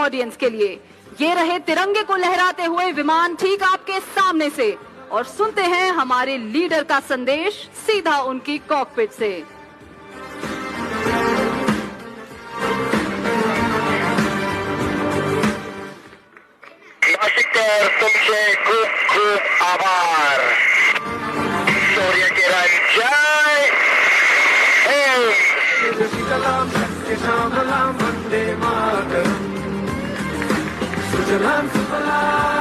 Audience के लिए। ये रहे तिरंगे को लहराते हुए विमान ठीक आपके सामने से, और सुनते हैं हमारे लीडर का संदेश सीधा उनकी कॉकपिट से। नाशिककर तुमचे खूप खूप आभार। सूर्यकिरण जय हिंद। शीतलाम श्यामलाम वंदे मातरम। सुजलाम सुफलाम